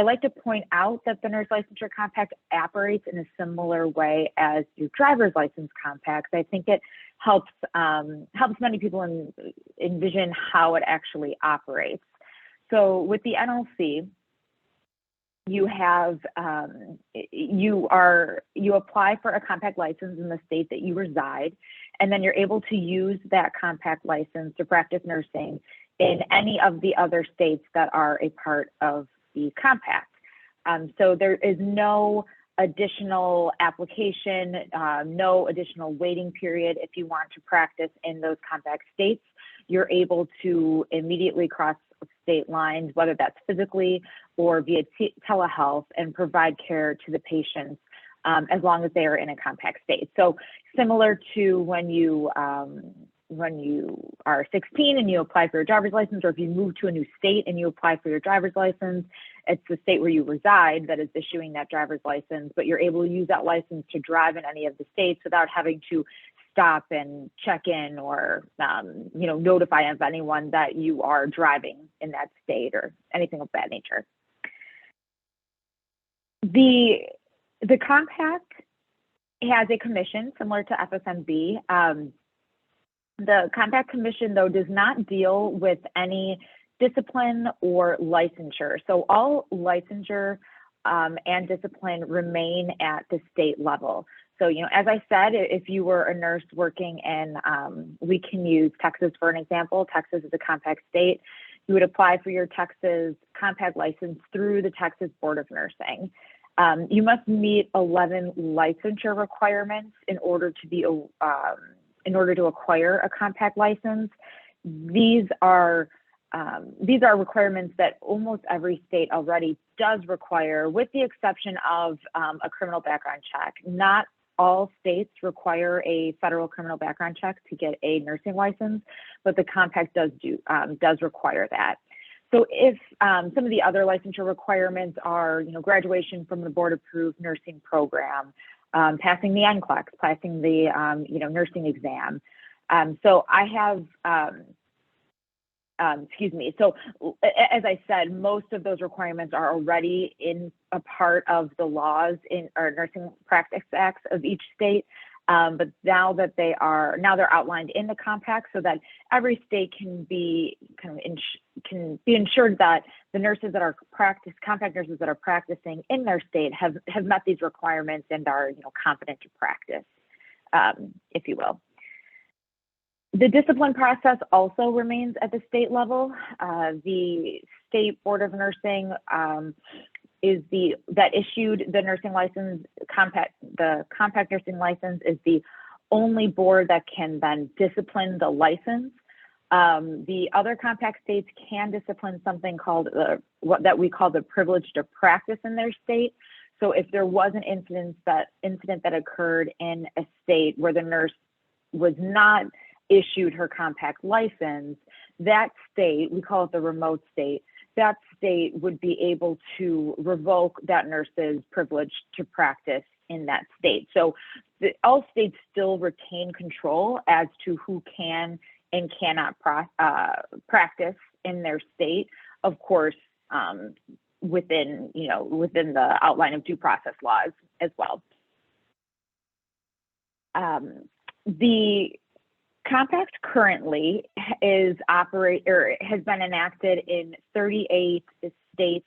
like to point out that the Nurse Licensure Compact operates in a similar way as your driver's license compacts. I think it helps many people envision how it actually operates. So with the NLC, you have you apply for a compact license in the state that you reside, and then you're able to use that compact license to practice nursing in any of the other states that are a part of the compact. So there is no additional application, no additional waiting period. If you want to practice in those compact states, you're able to immediately cross state lines, whether that's physically or via telehealth, and provide care to the patients as long as they are in a compact state. So similar to when you are 16 and you apply for your driver's license, or if you move to a new state and you apply for your driver's license, it's the state where you reside that is issuing that driver's license, but you're able to use that license to drive in any of the states without having to stop and check in or notify of anyone that you are driving in that state or anything of that nature. The compact has a commission similar to FSMB. The Compact Commission, though, does not deal with any discipline or licensure. So all licensure and discipline remain at the state level. So, as I said, if you were a nurse working in, we can use Texas for an example. Texas is a compact state. You would apply for your Texas compact license through the Texas Board of Nursing. You must meet 11 licensure requirements in order to acquire a compact license. These are requirements that almost every state already does require, with the exception of a criminal background check. Not all states require a federal criminal background check to get a nursing license, but the compact does require that. So if some of the other licensure requirements are, graduation from the board-approved nursing program, passing the NCLEX, passing the nursing exam. So I have, So as I said, most of those requirements are already in a part of the laws in our nursing practice acts of each state. But now that they're outlined in the compact, so that every state can be ensured that the nurses that are compact nurses that are practicing in their state have met these requirements and are competent to practice, if you will. The discipline process also remains at the state level. The State Board of Nursing that issued the nursing license the compact nursing license is the only board that can then discipline the license. The other compact states can discipline something called what we call the privilege to practice in their state. So if there was an incident that occurred in a state where the nurse was not issued her compact license, that state, we call it the remote state, that state would be able to revoke that nurse's privilege to practice in that state. So all states still retain control as to who can and cannot practice in their state, of course, within the outline of due process laws as well. The compact currently has been enacted in 38 states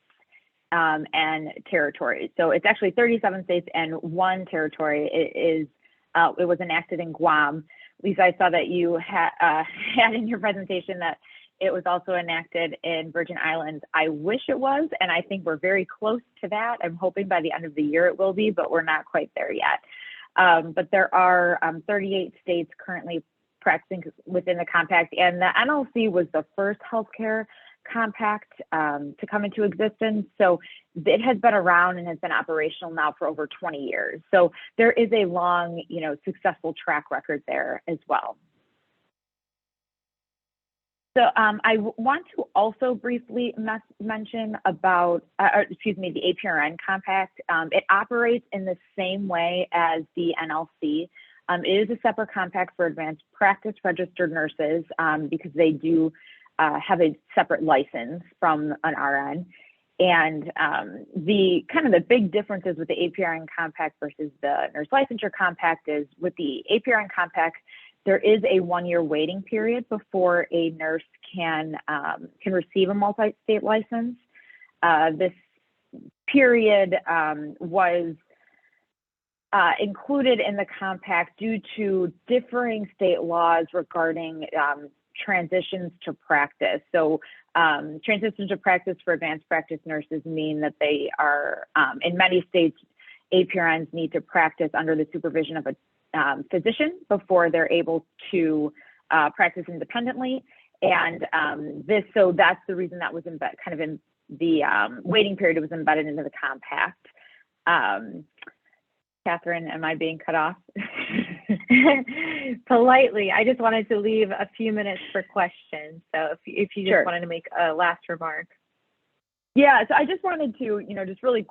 and territories. So it's actually 37 states and 1 territory. It was enacted in Guam. Lisa, I saw that you had in your presentation that it was also enacted in Virgin Islands. I wish it was, and I think we're very close to that. I'm hoping by the end of the year it will be, but we're not quite there yet. But there are 38 states currently practicing within the compact, and the NLC was the first healthcare compact to come into existence. So it has been around and has been operational now for over 20 years. So there is a long, successful track record there as well. So I want to also briefly mention about, the Aprn Compact. It operates in the same way as the NLC. It is a separate compact for advanced practice registered nurses because they do have a separate license from an RN. And the big differences with the Aprn Compact versus the Nurse Licensure Compact is with the Aprn Compact, there is a 1-year waiting period before a nurse can receive a multi-state license. This period was included in the compact due to differing state laws regarding transitions to practice. So transitions to practice for advanced practice nurses mean that they are, in many states, APRNs need to practice under the supervision of a physician before they're able to practice independently. And so that's the reason that was in the waiting period was embedded into the compact. Catherine, am I being cut off? Politely, I just wanted to leave a few minutes for questions. So if you just wanted to make a last remark. Yeah, so I just wanted to, just really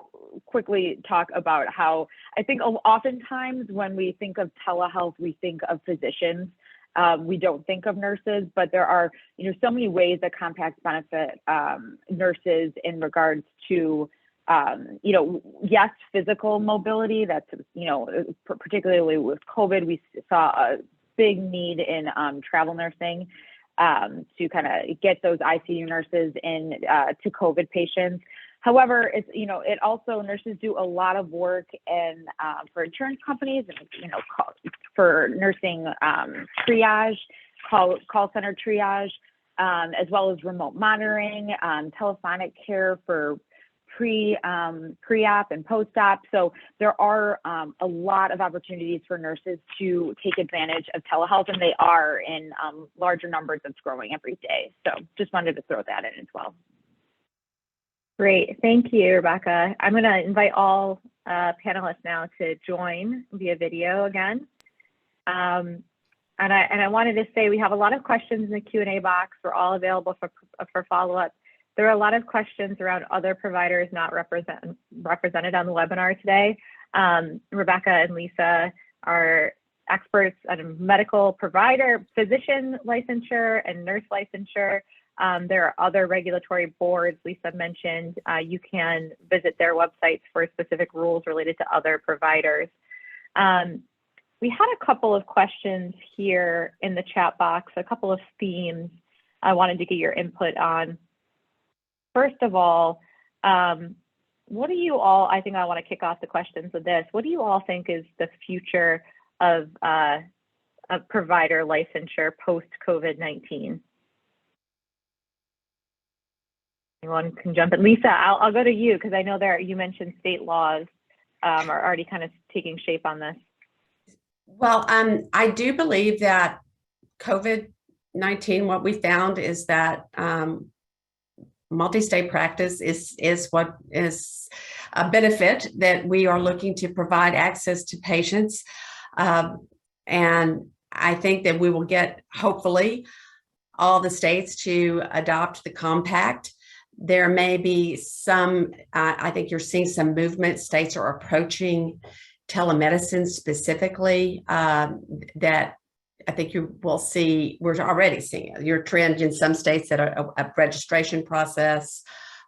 quickly talk about how I think oftentimes when we think of telehealth, we think of physicians. We don't think of nurses, but there are, so many ways that compacts benefit nurses in regards to, yes, physical mobility. That's, particularly with COVID, we saw a big need in travel nursing to kind of get those ICU nurses in to COVID patients. However, it's, it also, nurses do a lot of work in for insurance companies and, for nursing triage, call center triage, as well as remote monitoring, telephonic care for pre-op and post-op. So there are a lot of opportunities for nurses to take advantage of telehealth, and they are in larger numbers. That's growing every day. So just wanted to throw that in as well. Great, thank you, Rebecca. I'm going to invite all panelists now to join via video again. And I wanted to say we have a lot of questions in the Q&A box. We're all available for follow-up. There are a lot of questions around other providers not represented on the webinar today. Rebecca and Lisa are experts on medical provider, physician licensure and nurse licensure. There are other regulatory boards Lisa mentioned. You can visit their websites for specific rules related to other providers. We had a couple of questions here in the chat box, a couple of themes I wanted to get your input on. First of all, what do you all, I think I want to kick off the questions with this. What do you all think is the future of provider licensure post-COVID-19? Anyone can jump in. Lisa, I'll go to you because I know you mentioned state laws are already kind of taking shape on this. Well, I do believe that COVID-19, what we found is that multi-state practice is what is a benefit that we are looking to provide access to patients. And I think that we will get, hopefully, all the states to adopt the compact. There may be some, I think you're seeing some movement. States are approaching telemedicine specifically that I think you will see, we're already seeing it. Your trend in some states that are a registration process.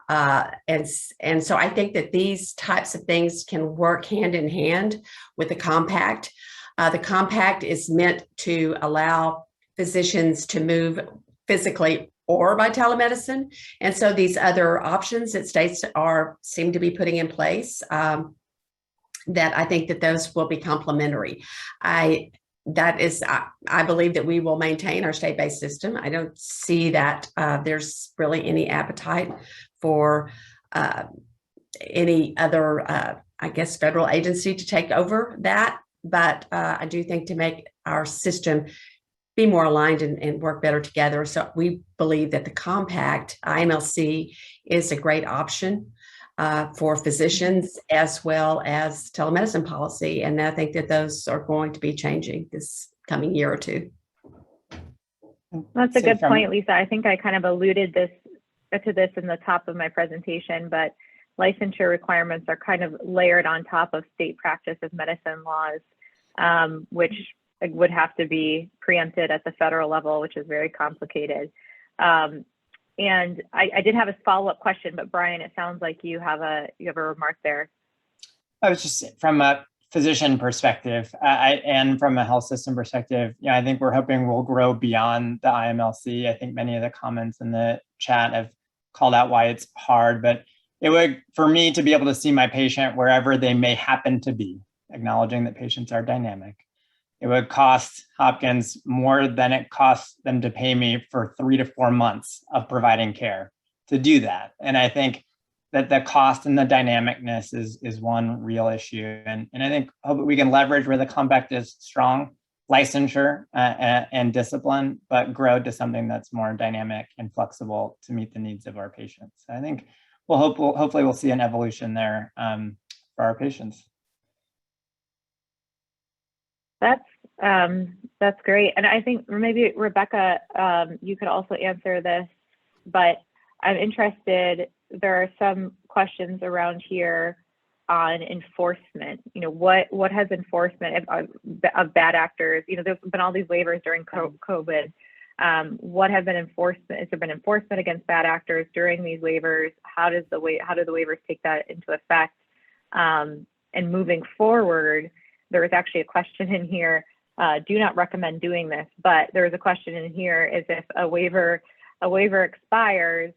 And so I think that these types of things can work hand in hand with the compact. The compact is meant to allow physicians to move physically or by telemedicine. And so these other options that states seem to be putting in place, that I think that those will be complementary. I believe that we will maintain our state-based system. I don't see that there's really any appetite for any other, I guess, federal agency to take over that. But I do think to make our system be more aligned and work better together. So we believe that the compact IMLC is a great option for physicians as well as telemedicine policy. And I think that those are going to be changing this coming year or two. That's a good point, Lisa. I think I kind of alluded to this in the top of my presentation, but licensure requirements are kind of layered on top of state practice of medicine laws, which would have to be preempted at the federal level, which is very complicated. And I did have a follow-up question, but Brian, it sounds like you have a remark there. I was just from a physician perspective and from a health system perspective, I think we're hoping we'll grow beyond the IMLC. I think many of the comments in the chat have called out why it's hard, but it would, for me to be able to see my patient wherever they may happen to be, acknowledging that patients are dynamic. It would cost Hopkins more than it costs them to pay me for 3 to 4 months of providing care to do that. And I think that the cost and the dynamicness is one real issue. And I think we can leverage where the compact is strong, licensure and discipline, but grow to something that's more dynamic and flexible to meet the needs of our patients. I think hopefully we'll see an evolution there for our patients. That's great. And I think maybe Rebecca, you could also answer this, but I'm interested, there are some questions around here on enforcement. What has enforcement of bad actors, there's been all these waivers during COVID. What have been enforcement? Has there been enforcement against bad actors during these waivers? How do the waivers take that into effect? And moving forward, there was actually a question in here, do not recommend doing this, but there was a question in here, is if a waiver expires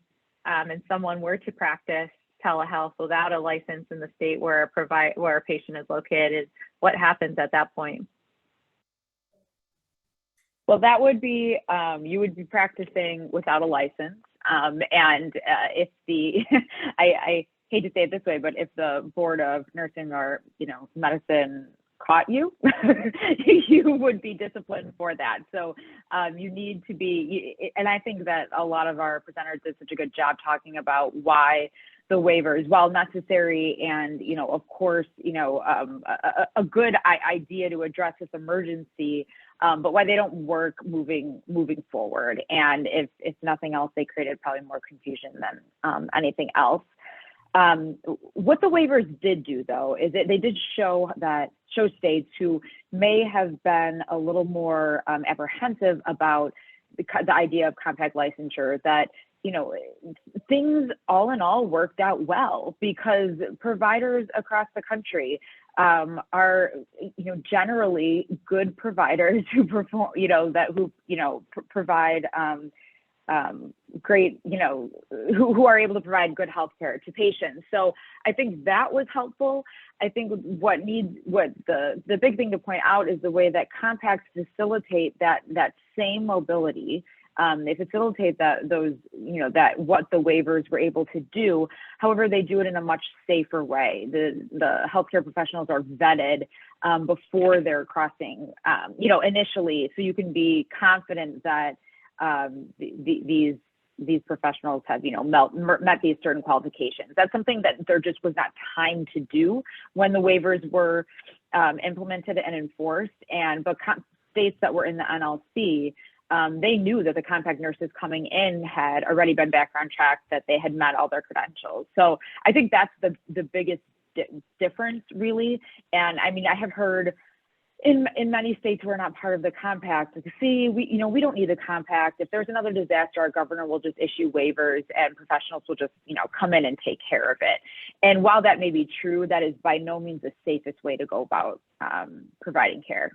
and someone were to practice telehealth without a license in the state where a patient is located, what happens at that point? Well, that would be, you would be practicing without a license. And if I hate to say it this way, but if the Board of Nursing or, Medicine caught you, you would be disciplined for that. So you need to be, and I think that a lot of our presenters did such a good job talking about why the waivers, while necessary and, of course, a good idea to address this emergency, but why they don't work moving forward. And if nothing else, they created probably more confusion than anything else. What the waivers did do, though, is that they did show states who may have been a little more apprehensive about the idea of compact licensure, that, you know, things all in all worked out well, because providers across the country are, you know, generally good providers who perform, you know, provide great, you know, who are able to provide good health care to patients. So I think that was helpful. I think the big thing to point out is the way that compacts facilitate that same mobility. They facilitate what the waivers were able to do. However, they do it in a much safer way. The healthcare professionals are vetted before they're crossing, you know, initially, so you can be confident that these professionals have, you know, met these certain qualifications. That's something that there just was not time to do when the waivers were implemented and enforced. But states that were in the NLC, they knew that the compact nurses coming in had already been background checked, that they had met all their credentials. So I think that's the biggest difference, really. And I mean, I have heard in many states who are not part of the compact, see, we don't need the compact. If there's another disaster, our governor will just issue waivers and professionals will just, you know, come in and take care of it. And while that may be true, that is by no means the safest way to go about providing care.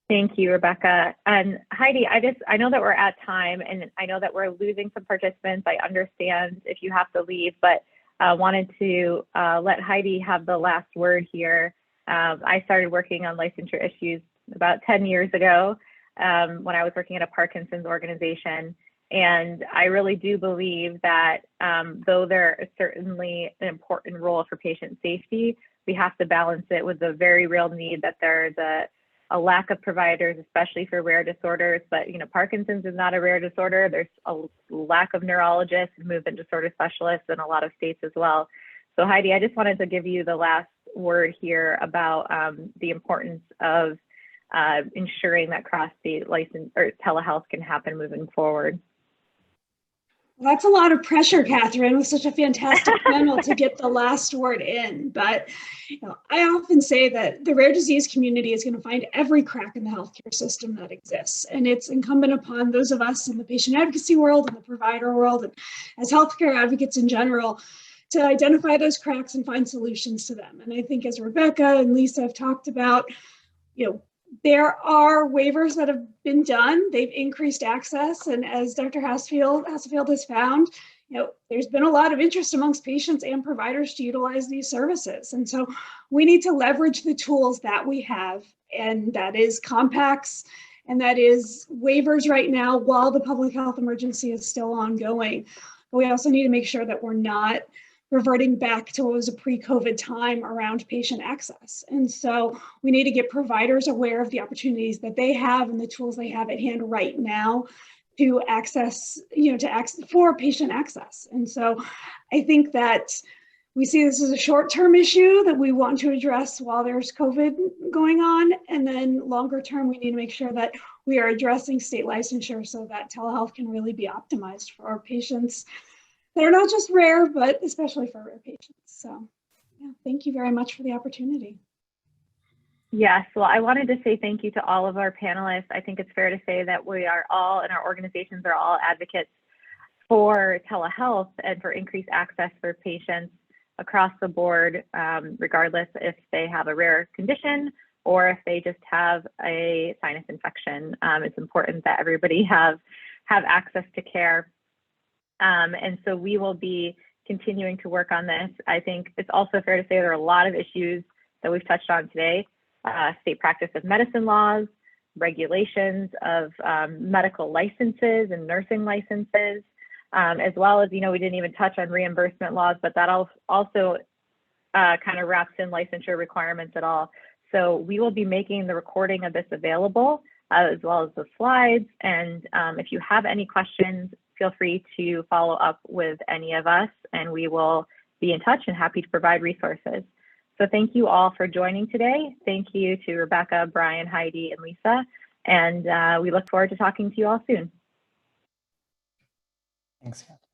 Thank you, Rebecca. And Heidi, I know that we're at time, and I know that we're losing some participants. I understand if you have to leave, but I wanted to let Heidi have the last word here. I started working on licensure issues about 10 years ago when I was working at a Parkinson's organization. And I really do believe that though there is certainly an important role for patient safety, we have to balance it with the very real need that there's a lack of providers, especially for rare disorders. But, you know, Parkinson's is not a rare disorder. There's a lack of neurologists and movement disorder specialists in a lot of states as well. So Heidi, I just wanted to give you the last word here about the importance of ensuring that cross-state license or telehealth can happen moving forward. Well, that's a lot of pressure, Catherine, with such a fantastic panel to get the last word in. But you know, I often say that the rare disease community is going to find every crack in the healthcare system that exists. And it's incumbent upon those of us in the patient advocacy world and the provider world, and as healthcare advocates in general, to identify those cracks and find solutions to them. And I think, as Rebecca and Lisa have talked about, you know, there are waivers that have been done. They've increased access. And as Dr. Hasfield has found, you know, there's been a lot of interest amongst patients and providers to utilize these services. And so we need to leverage the tools that we have, and that is compacts, and that is waivers right now while the public health emergency is still ongoing. But we also need to make sure that we're not reverting back to what was a pre-COVID time around patient access. And so we need to get providers aware of the opportunities that they have and the tools they have at hand right now to access, you know, for patient access. And so I think that we see this as a short-term issue that we want to address while there's COVID going on. And then longer term, we need to make sure that we are addressing state licensure so that telehealth can really be optimized for our patients. They're not just rare, but especially for rare patients. So yeah, thank you very much for the opportunity. Yes, well, I wanted to say thank you to all of our panelists. I think it's fair to say that we are all, and our organizations are all advocates for telehealth and for increased access for patients across the board, regardless if they have a rare condition or if they just have a sinus infection. It's important that everybody have access to care. And so we will be continuing to work on this. I think it's also fair to say there are a lot of issues that we've touched on today. State practice of medicine laws, regulations of medical licenses and nursing licenses, as well as, you know, we didn't even touch on reimbursement laws, but that also kind of wraps in licensure requirements at all. So we will be making the recording of this available, as well as the slides. And if you have any questions, feel free to follow up with any of us, and we will be in touch and happy to provide resources. So thank you all for joining today. Thank you to Rebecca, Brian, Heidi, and Lisa. And we look forward to talking to you all soon. Thanks, Kat.